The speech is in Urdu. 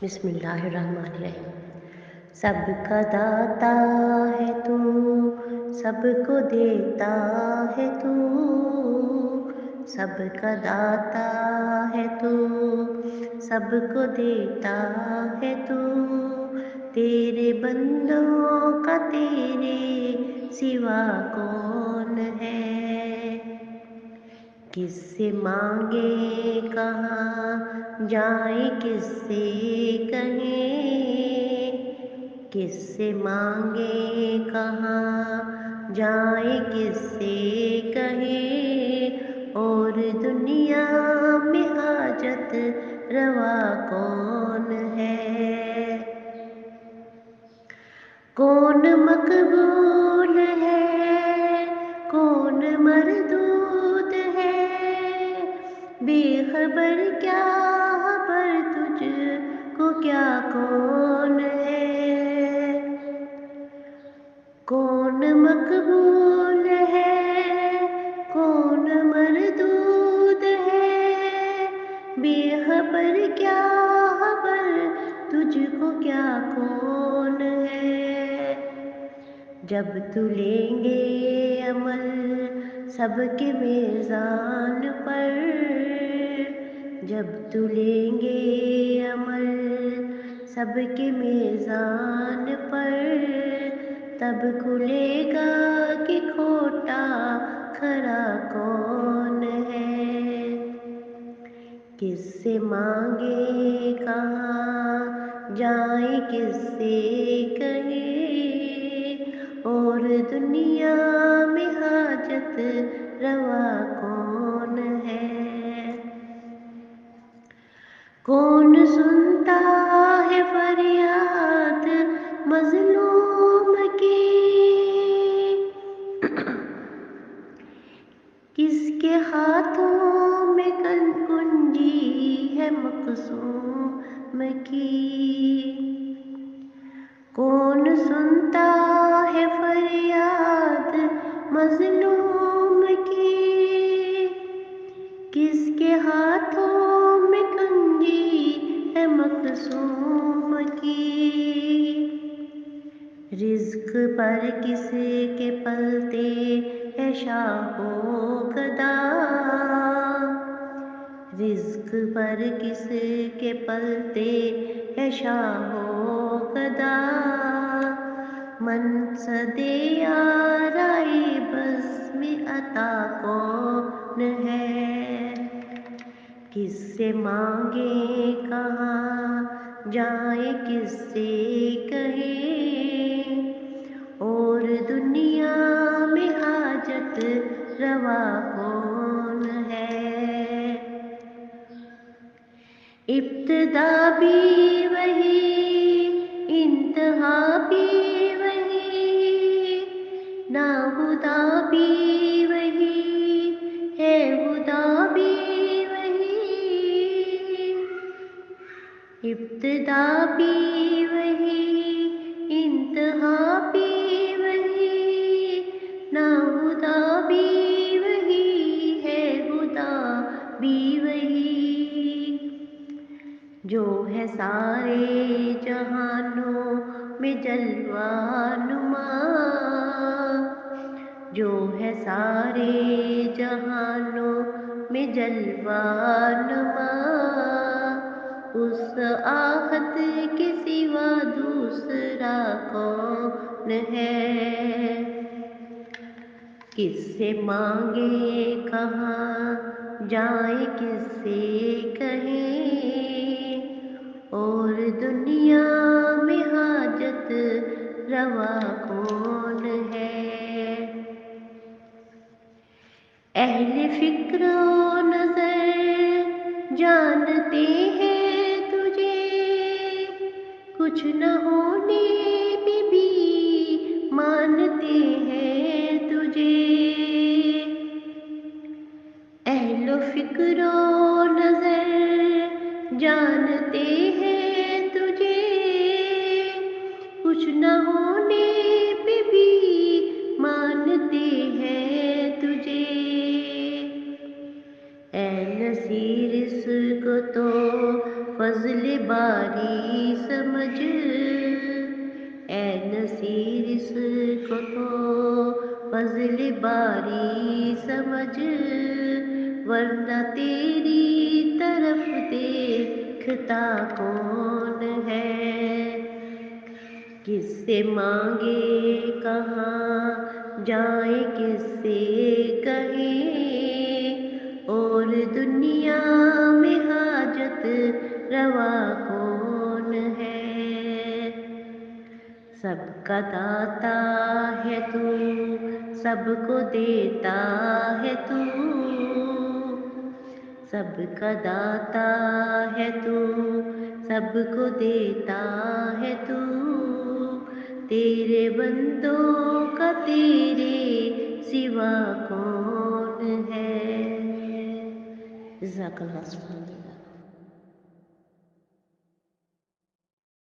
بسم اللہ الرحمن الرحیم۔ سب کا داتا ہے تو، سب کو دیتا ہے تو، سب کا داتا ہے تو، سب کو دیتا ہے تو، تیرے بندوں کا تیرے سوا کون ہے؟ کس سے مانگے کہاں جائیں، کس سے کہیں، کس سے مانگے کہاں جائیں، کس سے کہیں، اور دنیا میں حاجت روا کون ہے؟ کون مقبول ہے، کون مردود ہے، بے خبر کیا خبر تجھ کو کیا کون ہے؟ کون مقبول ہے، کون مردود ہے، بے خبر کیا خبر تجھ کو کیا کون ہے؟ جب تو لیں گے عمل سب کے میزان پر، جب تو لیں گے عمل سب کے میزان پر، تب کھلے گا کہ کھوٹا کھرا کون ہے؟ کس سے مانگے کہاں جائیں، کس سے کہیں، اور دنیا میں حاجت روا کون ہے؟ کون سنتا ہے فریاد مظلوم کی، کس کے ہاتھوں میں کنجی ہے مقسوم کی؟ کون سنتا ہے فریاد مظلوم کی، کس کے ہاتھوں میں کنجی ہے مقسوم کی؟ رزق پر کس کے پلتے ہے شاہ و گدا، رزق پر کس کے پلتے ہے شاہ و گدا، منصب آرائی بزم عطا کون ہے؟ کس سے مانگے کہاں جائیں، کس سے کہیں، اور دنیا میں حاجت روا کون ہے؟ ابتدا بھی وہی، انتہا بھی وہی، ناخدا بھی وہی ہے، خدا بھی وہی، ابتدا بھی وہی، انتہا بھی وہی، ناخدا بھی وہی ہے، خدا بھی وہی، جو ہے سارے جہانوں میں جلوہ نما، جو ہے سارے جہانوں میں جلوہ نما، اس آحد کے سوا دوسرا کون ہے؟ کس سے مانگے کہاں جائیں، کس سے کہیں، اور دنیا میں حاجت روا کون ہے؟ اہل فکر و نظر جانتے ہیں تجھے، کچھ نہ ہونے پہ بھی مانتے ہیں تجھے، اہل فکر و نظر جانتے ہیں تجھے، کچھ نہ ہونے پہ بھی مانتے ہیں تجھے، اے نصیر اس کو تو فضل باری سمجھ، اے نصیر اس کو تو فضل باری سمجھ، ورنہ تیری طرف دیکھتا کون ہے؟ کس سے مانگے کہاں جائیں، کس سے کہیں، اور دنیا میں حاجت روا کون ہے؟ سب کا داتا ہے تو، سب کو دیتا ہے تو، سب کا داتا ہے تو، سب کو دیتا ہے تو، تیرے بندوں کا تیرے سوا کون ہے؟ جزاک اللہ خیر۔